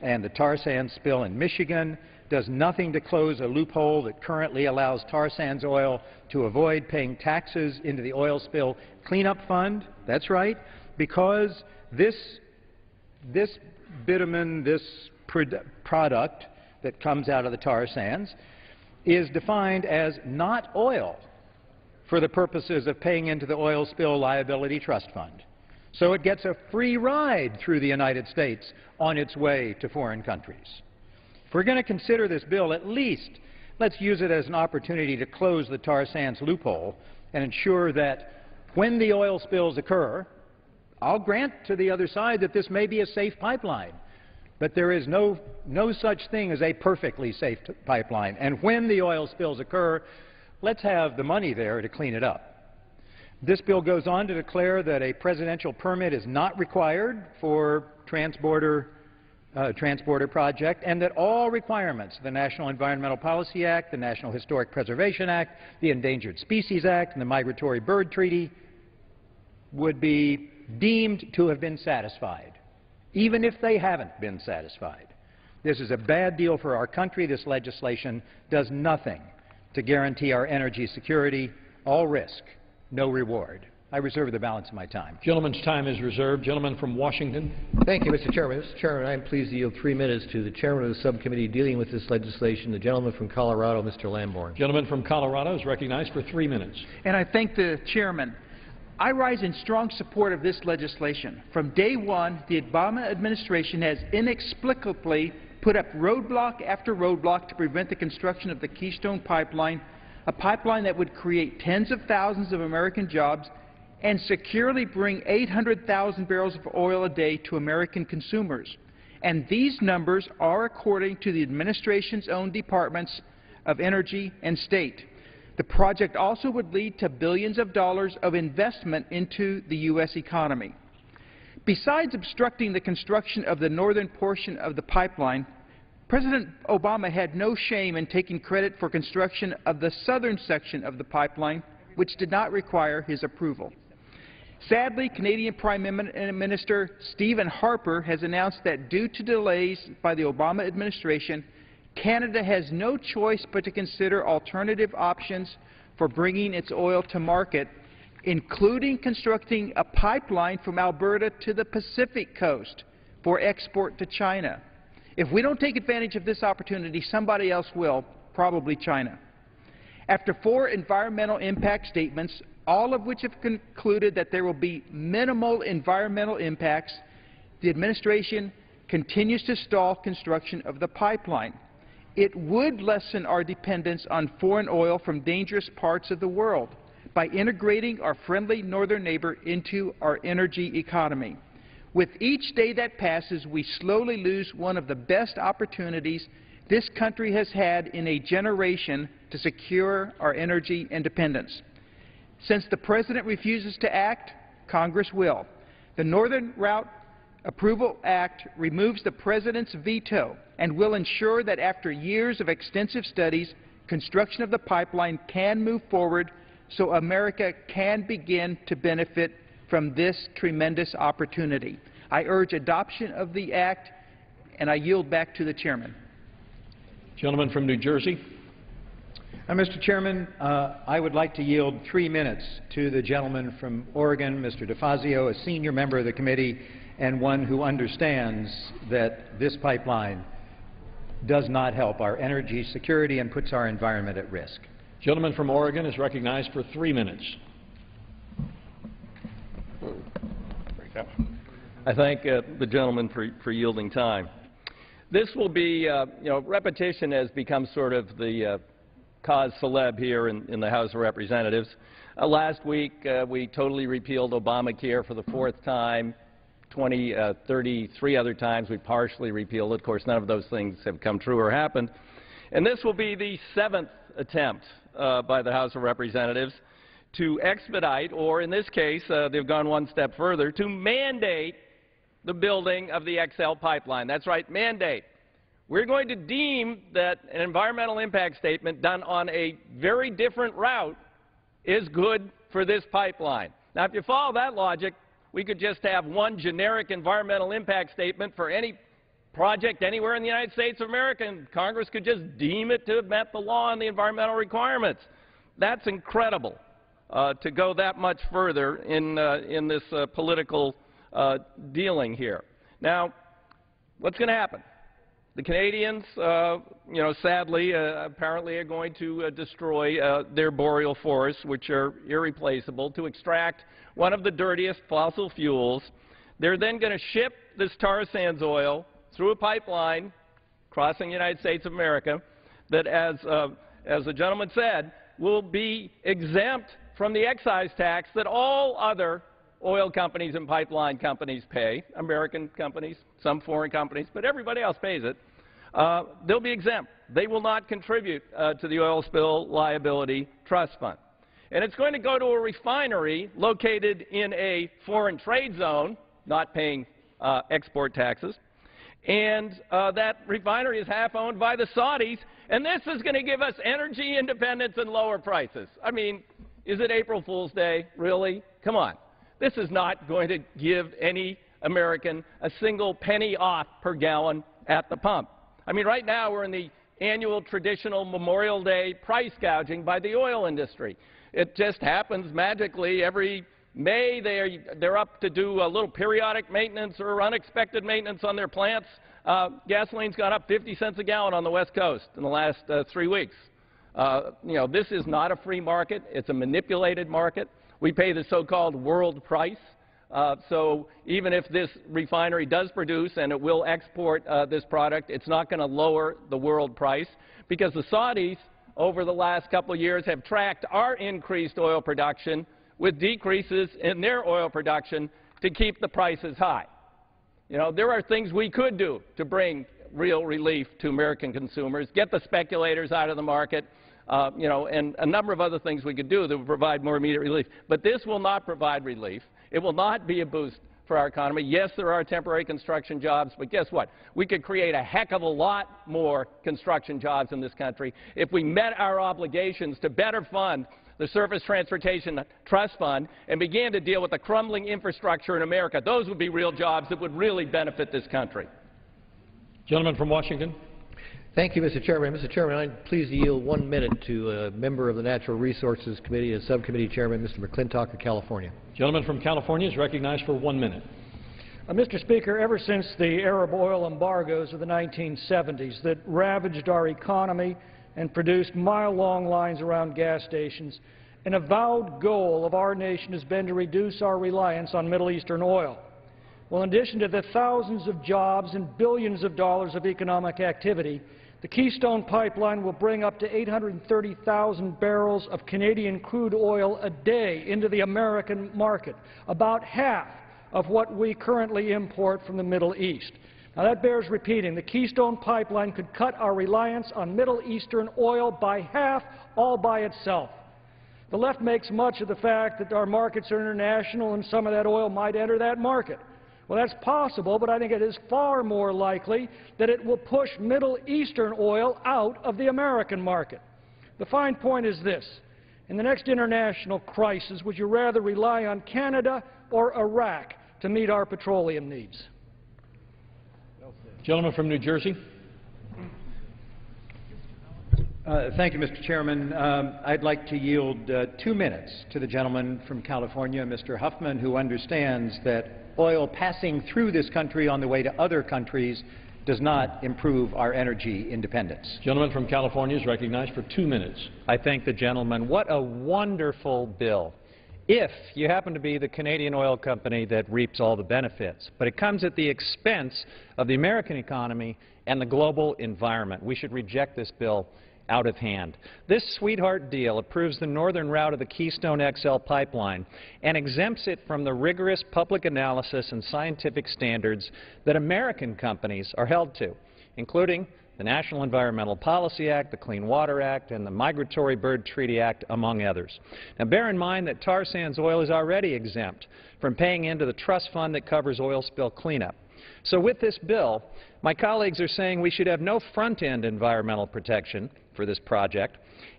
Speaker 17: and the tar sands spill in Michigan, does nothing to close a loophole that currently allows tar sands oil to avoid paying taxes into the oil spill cleanup fund. That's right, because this bitumen, this product that comes out of the tar sands, is defined as not oil for the purposes of paying into the Oil Spill Liability Trust Fund. So it gets a free ride through the United States on its way to foreign countries. If we're going to consider this bill, at least let's use it as an opportunity to close the tar sands loophole and ensure that when the oil spills occur, I'll grant to the other side that this may be a safe pipeline, but there is no such thing as a perfectly safe pipeline. And when the oil spills occur, let's have the money there to clean it up. This bill goes on to declare that a presidential permit is not required for transporter project, and that all requirements of the National Environmental Policy Act, the National Historic Preservation Act, the Endangered Species Act, and the Migratory Bird Treaty would be deemed to have been satisfied, even if they haven't been satisfied. This is a bad deal for our country. This legislation does nothing to guarantee our energy security. All risk, no reward. I reserve the balance of my time.
Speaker 1: Gentleman's time is reserved. Gentleman from Washington.
Speaker 18: Thank you, Mr. Chairman. Mr. Chairman, I am pleased to yield 3 minutes to the chairman of the subcommittee dealing with this legislation, the gentleman from Colorado, Mr. Lamborn.
Speaker 1: Gentleman from Colorado is recognized for 3 minutes.
Speaker 19: And I thank the chairman. I rise in strong support of this legislation. From day one, the Obama administration has inexplicably put up roadblock after roadblock to prevent the construction of the Keystone Pipeline, a pipeline that would create tens of thousands of American jobs and securely bring 800,000 barrels of oil a day to American consumers. And these numbers are according to the administration's own departments of Energy and State. The project also would lead to billions of dollars of investment into the U.S. economy. Besides obstructing the construction of the northern portion of the pipeline, President Obama had no shame in taking credit for construction of the southern section of the pipeline, which did not require his approval. Sadly, Canadian Prime Minister Stephen Harper has announced that due to delays by the Obama administration, Canada has no choice but to consider alternative options for bringing its oil to market, including constructing a pipeline from Alberta to the Pacific coast for export to China. If we don't take advantage of this opportunity, somebody else will, probably China. After 4 environmental impact statements, all of which have concluded that there will be minimal environmental impacts, the administration continues to stall construction of the pipeline. It would lessen our dependence on foreign oil from dangerous parts of the world by integrating our friendly northern neighbor into our energy economy. With each day that passes, we slowly lose one of the best opportunities this country has had in a generation to secure our energy independence. Since the President refuses to act, Congress will. The Northern Route Approval Act removes the President's veto and will ensure that after years of extensive studies, construction of the pipeline can move forward so America can begin to benefit from this tremendous opportunity. I urge adoption of the Act, and I yield back to the Chairman.
Speaker 1: Gentleman from New Jersey.
Speaker 17: Mr. Chairman, I would like to yield 3 minutes to the gentleman from Oregon, Mr. DeFazio, a senior member of the committee and one who understands that this pipeline does not help our energy security and puts our environment at risk.
Speaker 1: Gentleman from Oregon is recognized for 3 minutes.
Speaker 20: I thank the gentleman for yielding time. This will be, repetition has become sort of the cause célèbre here in the House of Representatives. Last week, we totally repealed Obamacare for the 4th time. 33 other times we partially repealed it. Of course, none of those things have come true or happened. And this will be the 7th attempt by the House of Representatives to expedite, or in this case, they've gone one step further, to mandate the building of the XL pipeline. That's right, mandate. We're going to deem that an environmental impact statement done on a very different route is good for this pipeline. Now, if you follow that logic, we could just have one generic environmental impact statement for any project anywhere in the United States of America, and Congress could just deem it to have met the law and the environmental requirements. That's incredible to go that much further in this political dealing here. Now, what's going to happen? The Canadians, sadly, apparently are going to destroy their boreal forests, which are irreplaceable, to extract one of the dirtiest fossil fuels. They're then going to ship this tar sands oil through a pipeline crossing the United States of America that, as the gentleman said, will be exempt from the excise tax that all other oil companies and pipeline companies pay, American companies, some foreign companies, but everybody else pays it. They'll be exempt. They will not contribute to the Oil Spill Liability Trust Fund. And it's going to go to a refinery located in a foreign trade zone, not paying export taxes. And that refinery is half owned by the Saudis. And this is going to give us energy independence and lower prices. I mean, is it April Fool's Day? Really? Come on. This is not going to give any American a single penny off per gallon at the pump. I mean, right now we're in the annual traditional Memorial Day price gouging by the oil industry. It just happens magically every May. They're up to do a little periodic maintenance or unexpected maintenance on their plants. Gasoline's gone up 50 cents a gallon on the West Coast in the last 3 weeks. This is not a free market. It's a manipulated market. We pay the so-called world price. So even if this refinery does produce and it will export this product, it's not going to lower the world price because the Saudis over the last couple of years have tracked our increased oil production with decreases in their oil production to keep the prices high. You know, there are things we could do to bring real relief to American consumers, get the speculators out of the market, you know, and a number of other things we could do that would provide more immediate relief. But this will not provide relief. It will not be a boost for our economy. Yes, there are temporary construction jobs, but guess what? We could create a heck of a lot more construction jobs in this country if we met our obligations to better fund the Surface Transportation Trust Fund and began to deal with the crumbling infrastructure in America. Those would be real jobs that would really benefit this country.
Speaker 1: Gentleman from Washington.
Speaker 18: Thank you, Mr. Chairman. Mr. Chairman, I'm pleased to yield 1 minute to a member of the Natural Resources Committee and Subcommittee Chairman, Mr. McClintock of California.
Speaker 1: Gentleman from California is recognized for 1 minute.
Speaker 21: Mr. Speaker, ever since the Arab oil embargoes of the 1970s that ravaged our economy and produced mile-long lines around gas stations, an avowed goal of our nation has been to reduce our reliance on Middle Eastern oil. Well, in addition to the thousands of jobs and billions of dollars of economic activity, the Keystone Pipeline will bring up to 830,000 barrels of Canadian crude oil a day into the American market, about half of what we currently import from the Middle East. Now, that bears repeating. The Keystone Pipeline could cut our reliance on Middle Eastern oil by half all by itself. The left makes much of the fact that our markets are international and some of that oil might enter that market. Well, that's possible, but I think it is far more likely that it will push Middle Eastern oil out of the American market. The fine point is this. In the next international crisis, would you rather rely on Canada or Iraq to meet our petroleum needs?
Speaker 1: Gentleman from New Jersey.
Speaker 17: Thank you, Mr. Chairman. I'd like to yield 2 minutes to the gentleman from California, Mr. Huffman, who understands that oil passing through this country on the way to other countries does not improve our energy independence.
Speaker 1: Gentleman from California is recognized for 2 minutes.
Speaker 3: I thank the gentleman. What a wonderful bill. If you happen to be the Canadian oil company that reaps all the benefits, but it comes at the expense of the American economy and the global environment. We should reject this bill out of hand. This sweetheart deal approves the northern route of the Keystone XL pipeline and exempts it from the rigorous public analysis and scientific standards that American companies are held to, including the National Environmental Policy Act, the Clean Water Act, and the Migratory Bird Treaty Act, among others. Now, bear in mind that tar sands oil is already exempt from paying into the trust fund that covers oil spill cleanup. So with this bill, my colleagues are saying we should have no front-end environmental protection for this project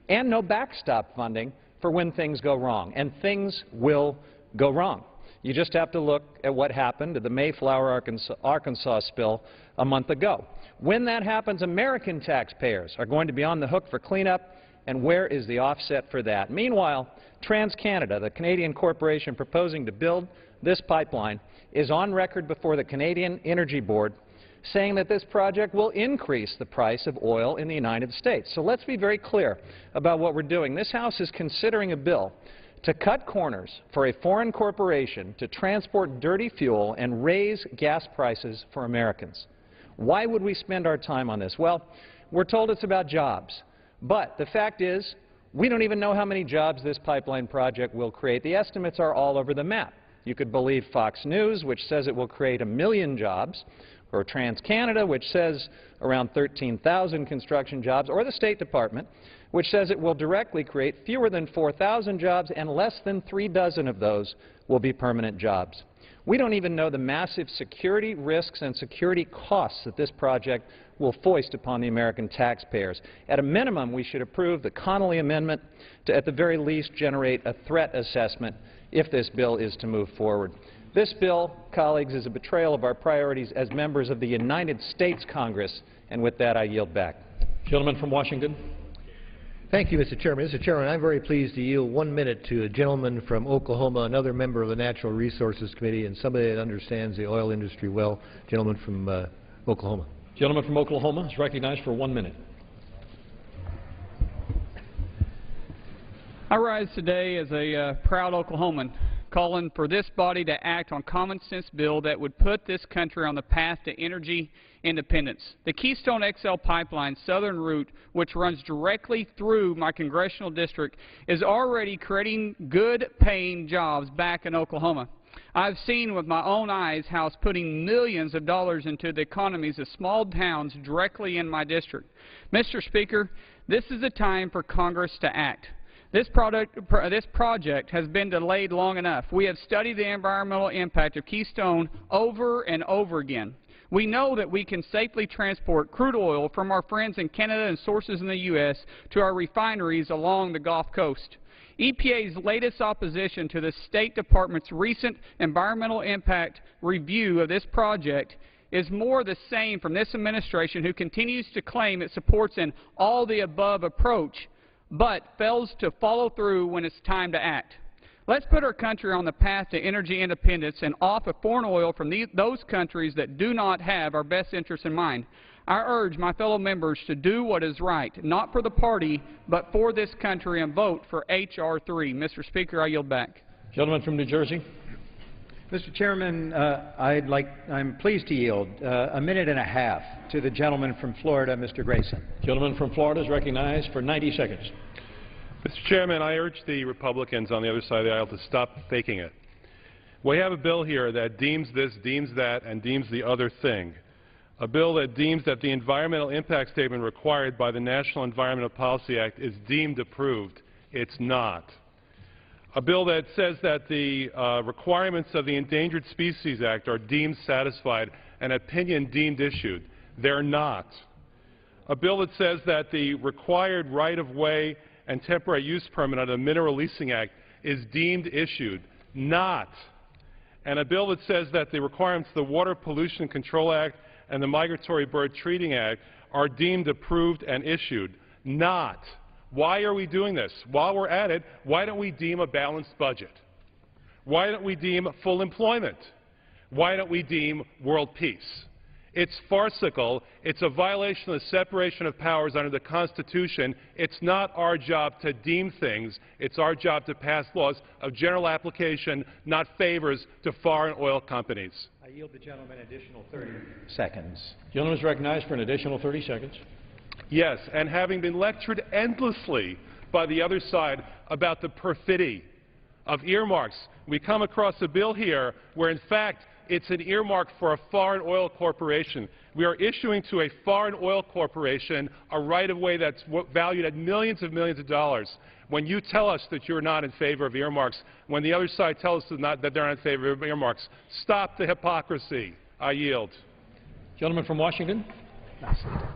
Speaker 3: and no backstop funding for when things go wrong. And things will go wrong. You just have to look at what happened to the Mayflower, Arkansas spill a month ago. When that happens, American taxpayers are going to be on the hook for cleanup, and where is the offset for that? Meanwhile, TransCanada, the Canadian corporation proposing to build this pipeline, is on record before the Canadian Energy Board saying that this project will increase the price of oil in the United States. So let's be very clear about what we're doing. This House is considering a bill to cut corners for a foreign corporation to transport dirty fuel and raise gas prices for Americans. Why would we spend our time on this? Well, we're told it's about jobs. But the fact is, we don't even know how many jobs this pipeline project will create. The estimates are all over the map. You could believe Fox News, which says it will create 1 million jobs, or TransCanada, which says around 13,000 construction jobs, or the State Department, which says it will directly create fewer than 4,000 jobs, and less than 3 dozen of those will be permanent jobs. We don't even know the massive security risks and security costs that this project will foist upon the American taxpayers. At a minimum, we should approve the Connolly amendment to, at the very least, generate a threat assessment if this bill is to move forward. This bill, colleagues, is a betrayal of our priorities as members of the United States Congress, and with that I yield back.
Speaker 1: Gentleman from Washington.
Speaker 18: Thank you, Mr. Chairman. Mr. Chairman, I'm very pleased to yield 1 minute to a gentleman from Oklahoma, another member of the Natural Resources Committee, and somebody that understands the oil industry well, gentleman from Oklahoma.
Speaker 1: Gentleman from Oklahoma is recognized for 1 minute.
Speaker 2: I rise today as a proud Oklahoman, calling for this body to act on common sense bill that would put this country on the path to energy independence. The Keystone XL pipeline southern route, which runs directly through my congressional district, is already creating good paying jobs back in Oklahoma. I've seen with my own eyes how it's putting millions of dollars into the economies of small towns directly in my district. Mr. Speaker, this is the time for Congress to act. This project has been delayed long enough. We have studied the environmental impact of Keystone over and over again. We know that we can safely transport crude oil from our friends in Canada and sources in the U.S. to our refineries along the Gulf Coast. EPA's latest opposition to the State Department's recent environmental impact review of this project is more the same from this administration, who continues to claim it supports an all-the-above approach, but fails to follow through when it's time to act. Let's put our country on the path to energy independence and off of foreign oil from those countries that do not have our best interests in mind. I urge my fellow members to do what is right, not for the party, but for this country, and vote for H.R. 3. Mr. Speaker, I yield back.
Speaker 1: Gentleman from New Jersey.
Speaker 17: Mr. Chairman, I'm pleased to yield a minute and a half to the gentleman from Florida, Mr. Grayson.
Speaker 1: Gentleman from Florida is recognized for 90 seconds.
Speaker 22: Mr. Chairman, I urge the Republicans on the other side of the aisle to stop faking it. We have a bill here that deems this, deems that, and deems the other thing. A bill that deems that the environmental impact statement required by the National Environmental Policy Act is deemed approved. It's not. A bill that says that the requirements of the Endangered Species Act are deemed satisfied, an opinion deemed issued. They're not. A bill that says that the required right-of-way and temporary use permit under the Mineral Leasing Act is deemed issued. Not. And a bill that says that the requirements of the Water Pollution Control Act and the Migratory Bird Treating Act are deemed approved and issued. Not. Why are we doing this? While we're at it, why don't we deem a balanced budget? Why don't we deem full employment? Why don't we deem world peace? It's farcical. It's a violation of the separation of powers under the Constitution. It's not our job to deem things. It's our job to pass laws of general application, not favors to foreign oil companies.
Speaker 17: I yield the gentleman an additional 30 seconds.
Speaker 1: Gentleman is recognized for an additional 30 seconds.
Speaker 22: Yes, and having been lectured endlessly by the other side about the perfidy of earmarks, we come across a bill here where, in fact, it's an earmark for a foreign oil corporation. We are issuing to a foreign oil corporation a right-of-way that's valued at millions of dollars. When you tell us that you're not in favor of earmarks, when the other side tells us that they're not in favor of earmarks, stop the hypocrisy. I yield.
Speaker 1: Gentleman from Washington.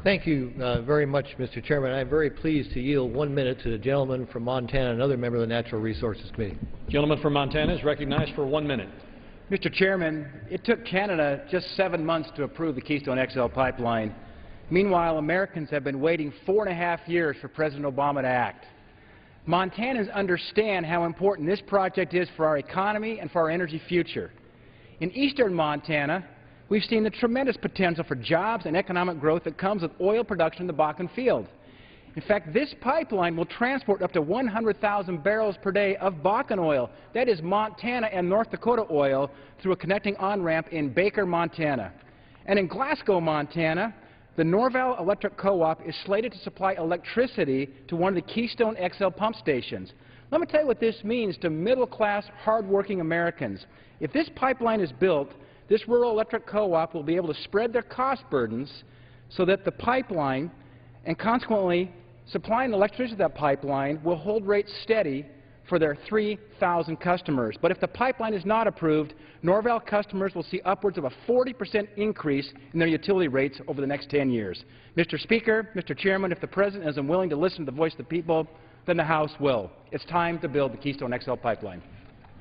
Speaker 18: Thank you very much, Mr. Chairman. I'm very pleased to yield 1 minute to the gentleman from Montana, another member of the Natural Resources Committee.
Speaker 1: Gentleman from Montana is recognized for 1 minute.
Speaker 23: Mr. Chairman, it took Canada just 7 months to approve the Keystone XL pipeline. Meanwhile, Americans have been waiting 4.5 years for President Obama to act. Montanans understand how important this project is for our economy and for our energy future. In eastern Montana, we've seen the tremendous potential for jobs and economic growth that comes with oil production in the Bakken field. In fact, this pipeline will transport up to 100,000 barrels per day of Bakken oil. That is Montana and North Dakota oil through a connecting on-ramp in Baker, Montana. And in Glasgow, Montana, the Norval Electric Co-op is slated to supply electricity to one of the Keystone XL pump stations. Let me tell you what this means to middle-class, hard-working Americans. If this pipeline is built, this rural electric co-op will be able to spread their cost burdens so that the pipeline, and consequently supplying electricity to that pipeline, will hold rates steady for their 3,000 customers. But if the pipeline is not approved, Norval customers will see upwards of a 40% increase in their utility rates over the next 10 years. Mr. Speaker, Mr. Chairman, if the President is unwilling to listen to the voice of the people, then the House will. It's time to build the Keystone XL pipeline.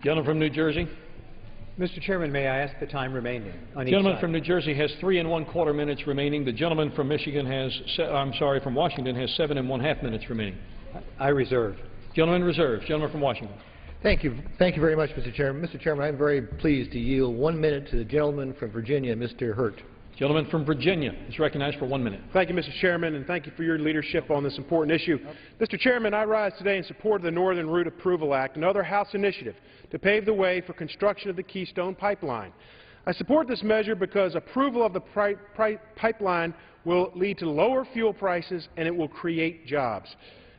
Speaker 1: Gentleman from New Jersey.
Speaker 17: Mr. Chairman, may I ask the time remaining on each
Speaker 1: Gentleman
Speaker 17: side?
Speaker 1: from New Jersey has 3 1/4 minutes remaining. The gentleman from Michigan has, from Washington has 7 1/2 minutes remaining.
Speaker 17: I reserve.
Speaker 1: Gentleman reserves. Gentleman from Washington.
Speaker 18: Thank you very much, Mr. Chairman. Mr. Chairman, I'm very pleased to yield 1 minute to the gentleman from Virginia, Mr. Hurt.
Speaker 1: Gentleman from Virginia is recognized for 1 minute.
Speaker 4: Thank you, Mr. Chairman, and thank you for your leadership on this important issue. Mr. Chairman, I rise today in support of the Northern Route Approval Act, another House initiative to pave the way for construction of the Keystone Pipeline. I support this measure because approval of the pipeline will lead to lower fuel prices and it will create jobs.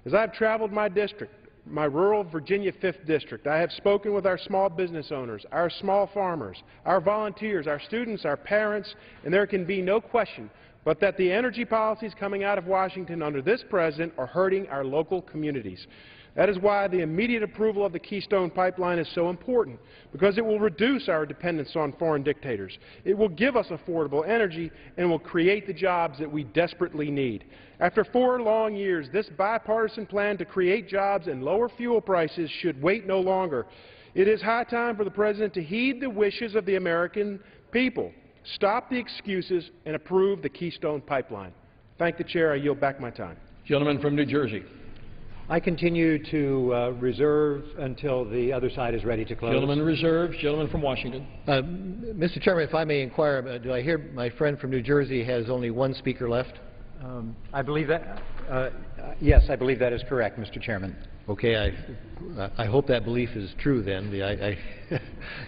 Speaker 4: As I have traveled my district, my rural Virginia 5th District, I have spoken with our small business owners, our small farmers, our volunteers, our students, our parents, and there can be no question but that the energy policies coming out of Washington under this president are hurting our local communities. That is why the immediate approval of the Keystone Pipeline is so important, because it will reduce our dependence on foreign dictators. It will give us affordable energy and will create the jobs that we desperately need. After 4 long years, this bipartisan plan to create jobs and lower fuel prices should wait no longer. It is high time for the President to heed the wishes of the American people. Stop the excuses and approve the Keystone Pipeline. Thank the Chair. I yield back my time.
Speaker 1: Gentleman from New Jersey.
Speaker 17: I continue to reserve until the other side is ready to close.
Speaker 1: Gentleman reserves. Gentleman from Washington.
Speaker 18: Mr. Chairman, if I may inquire, do I hear my friend from New Jersey has only 1 speaker left?
Speaker 17: I believe that. Yes, I believe that is correct, Mr. Chairman.
Speaker 18: Okay, I hope that belief is true then.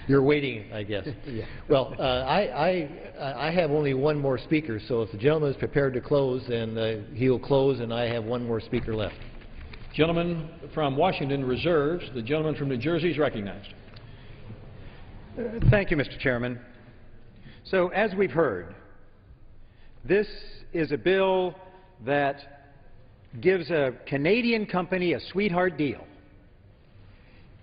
Speaker 18: You're waiting, I guess.
Speaker 17: Yeah.
Speaker 18: Well, I have only 1 more speaker, so if the gentleman is prepared to close, then he'll close, and I have 1 more speaker left.
Speaker 1: Gentleman from Washington reserves. The gentleman from New Jersey is recognized.
Speaker 17: Thank you, Mr. Chairman. So, as we've heard, this is a bill that gives a Canadian company a sweetheart deal.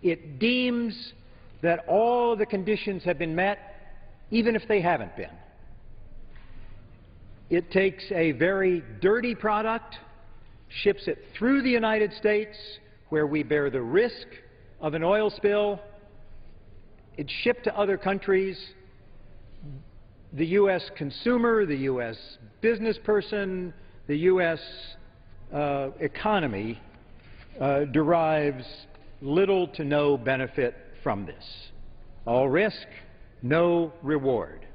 Speaker 17: It deems that all the conditions have been met, even if they haven't been. It takes a very dirty product, ships it through the United States, where we bear the risk of an oil spill. It's shipped to other countries. The U.S. consumer, the U.S. business person, the U.S. Economy derives little to no benefit from this. All risk, no reward.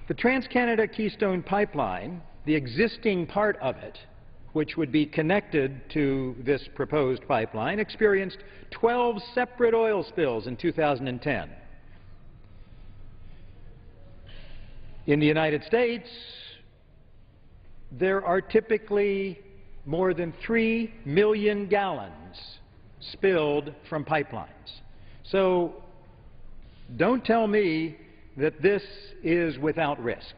Speaker 17: The Trans-Canada Keystone Pipeline, the existing part of it, which would be connected to this proposed pipeline, experienced 12 separate oil spills in 2010. In the United States, there are typically more than 3 million gallons spilled from pipelines. So don't tell me that this is without risk.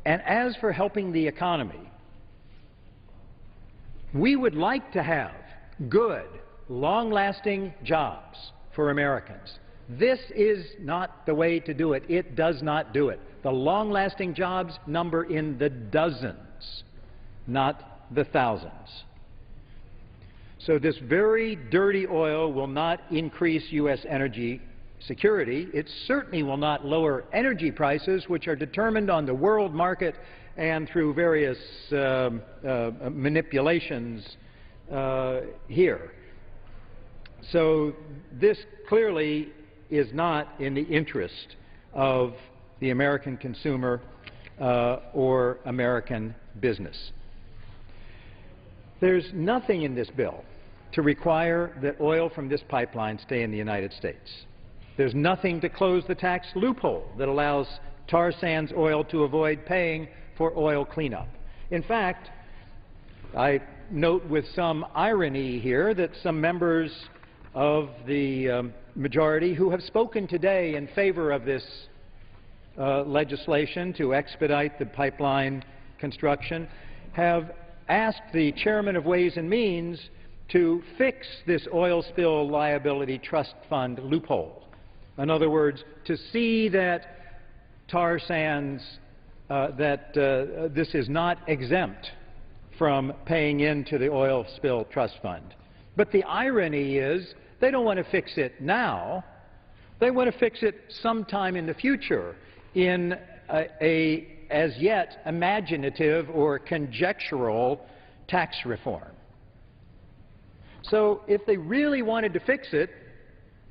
Speaker 17: And as for helping the economy, we would like to have good, long-lasting jobs for Americans. This is not the way to do it. It does not do it. The long-lasting jobs number in the dozens, not the thousands. So this very dirty oil will not increase U.S. energy security. It certainly will not lower energy prices, which are determined on the world market and through various manipulations here. So this clearly is not in the interest of the American consumer or American business. There's nothing in this bill to require that oil from this pipeline stay in the United States. There's nothing to close the tax loophole that allows tar sands oil to avoid paying for oil cleanup. In fact, I note with some irony here that some members of the majority who have spoken today in favor of this legislation to expedite the pipeline construction have asked the chairman of Ways and Means to fix this oil spill liability trust fund loophole. In other words, to see that tar sands, this is not exempt from paying into the oil spill trust fund. But the irony is they don't want to fix it now. They want to fix it sometime in the future in a as yet imaginative or conjectural tax reform. So if they really wanted to fix it,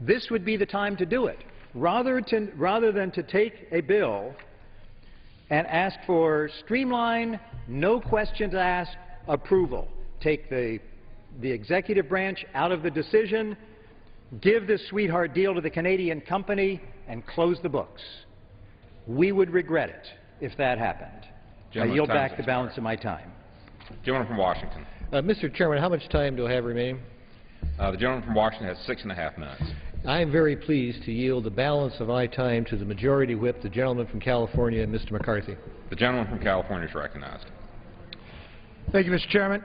Speaker 17: this would be the time to do it. rather than to take a bill and ask for streamlined, no questions asked approval, take the executive branch out of the decision, give this sweetheart deal to the Canadian company, and close the books. We would regret it if that happened. I yield back the balance of my time.
Speaker 6: Gentleman from Washington.
Speaker 18: Mr. Chairman, how much time do I have remaining?
Speaker 6: The gentleman from Washington has 6.5 minutes.
Speaker 18: I am very pleased to yield the balance of my time to the Majority Whip, the gentleman from California, Mr. McCarthy.
Speaker 6: The gentleman from California is recognized.
Speaker 7: Thank you, Mr. Chairman.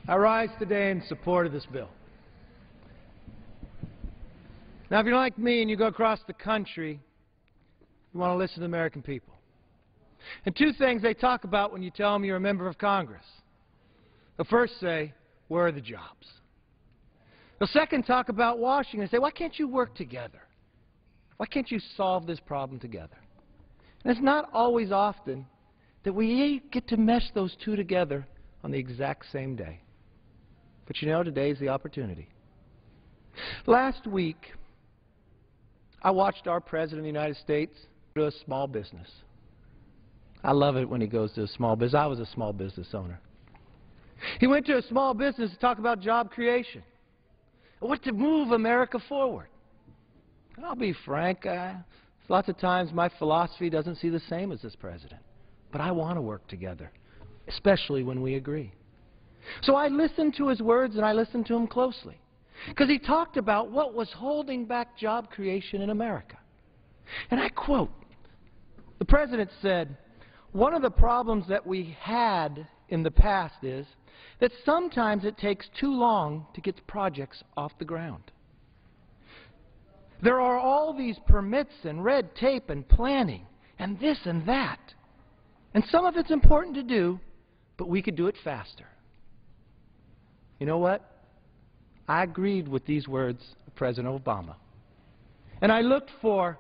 Speaker 7: I rise today in support of this bill. Now, if you're like me and you go across the country, you want to listen to the American people. And two things they talk about when you tell them you're a member of Congress. They'll first say, where are the jobs? They'll second talk about Washington and say, why can't you work together? Why can't you solve this problem together? And it's not always often that we get to mesh those two together on the exact same day. But you know, today's the opportunity. Last week, I watched our President of the United States go to a small business. I love it when he goes to a small business. I was a small business owner. He went to a small business to talk about job creation, what to move America forward. And I'll be frank, lots of times my philosophy doesn't see the same as this president. But I want to work together, especially when we agree. So I listened to his words and I listened to him closely, because he talked about what was holding back job creation in America. And I quote, the president said, one of the problems that we had in the past is that sometimes it takes too long to get projects off the ground. There are all these permits and red tape and planning and this and that. And some of it's important to do, but we could do it faster. You know what? I agreed with these words of President Obama. And I looked for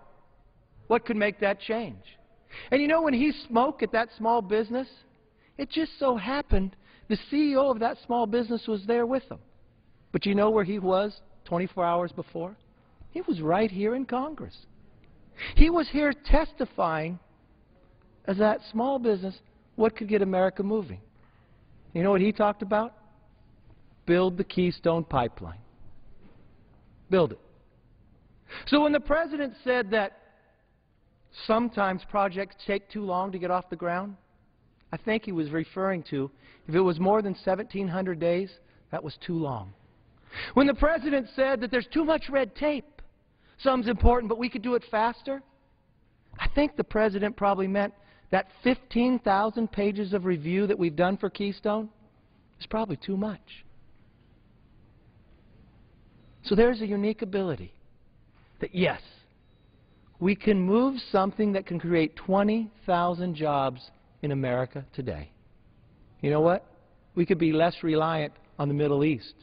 Speaker 7: what could make that change. And you know, when he spoke at that small business, it just so happened the CEO of that small business was there with him. But you know where he was 24 hours before? He was right here in Congress. He was here testifying as that small business what could get America moving. You know what he talked about? Build the Keystone Pipeline. Build it. So when the president said that sometimes projects take too long to get off the ground, I think he was referring to, if it was more than 1,700 days, that was too long. When the president said that there's too much red tape, some's important, but we could do it faster, I think the president probably meant that 15,000 pages of review that we've done for Keystone is probably too much. So there's a unique ability that, yes, we can move something that can create 20,000 jobs in America today. You know what? We could be less reliant on the Middle East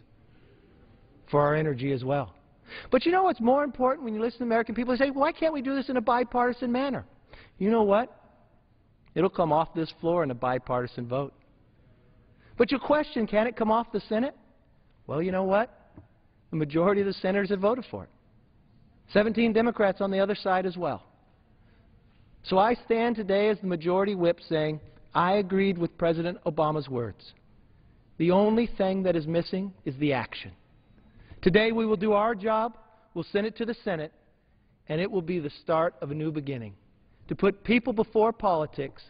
Speaker 7: for our energy as well. But you know what's more important when you listen to American people? They say, why can't we do this in a bipartisan manner? You know what? It'll come off this floor in a bipartisan vote. But your question, can it come off the Senate? Well, you know what? The majority of the senators have voted for it. 17 Democrats on the other side as well. So I stand today as the majority whip saying, I agreed with President Obama's words. The only thing that is missing is the action. Today we will do our job, we'll send it to the Senate, and it will be the start of a new beginning, to put people before politics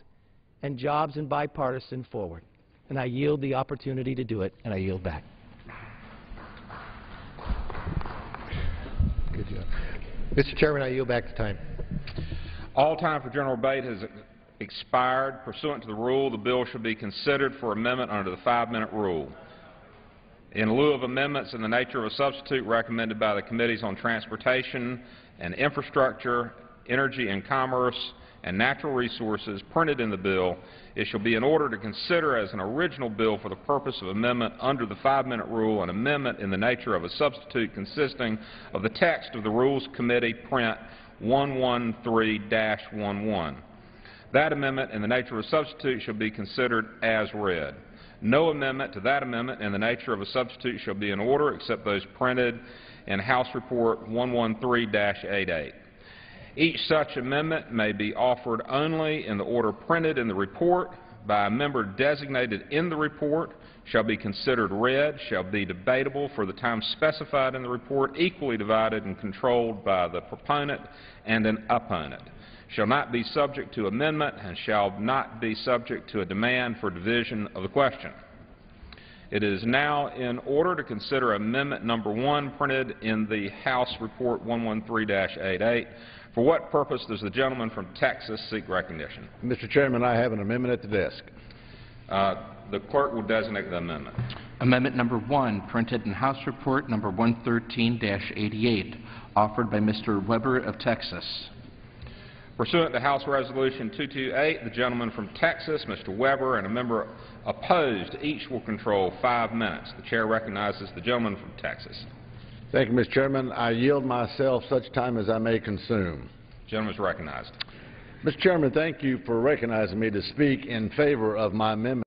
Speaker 7: and jobs and bipartisan forward. And I yield the opportunity to do it, and I yield back.
Speaker 18: Good job. Mr. Chairman, I yield back the time.
Speaker 6: All time for general debate has expired. Pursuant to the rule, the bill shall be considered for amendment under the 5-minute rule. In lieu of amendments in the nature of a substitute recommended by the Committees on Transportation and Infrastructure, Energy and Commerce, and Natural Resources printed in the bill, it shall be in order to consider as an original bill for the purpose of amendment under the 5-minute rule an amendment in the nature of a substitute consisting of the text of the Rules Committee print 113-11. That amendment in the nature of a substitute shall be considered as read. No amendment to that amendment in the nature of a substitute shall be in order except those printed in House Report 113-88. Each such amendment may be offered only in the order printed in the report by a member designated in the report, shall be considered read, shall be debatable for the time specified in the report, equally divided and controlled by the proponent and an opponent, shall not be subject to amendment, and shall not be subject to a demand for division of the question. It is now in order to consider Amendment Number 1 printed in the House Report 113-88. For what purpose does the gentleman from Texas seek recognition?
Speaker 8: Mr. Chairman, I have an amendment at the desk.
Speaker 6: The clerk will designate the amendment.
Speaker 9: Amendment Number 1, printed in House Report Number 113-88, offered by Mr. Weber of Texas.
Speaker 6: Pursuant to House Resolution 228, the gentleman from Texas, Mr. Weber, and a member opposed, each will control 5 minutes. The chair recognizes the gentleman from Texas.
Speaker 8: Thank you, Mr. Chairman. I yield myself such time as I may consume.
Speaker 6: The gentleman is recognized.
Speaker 8: Mr. Chairman, thank you for recognizing me to speak in favor of my amendment.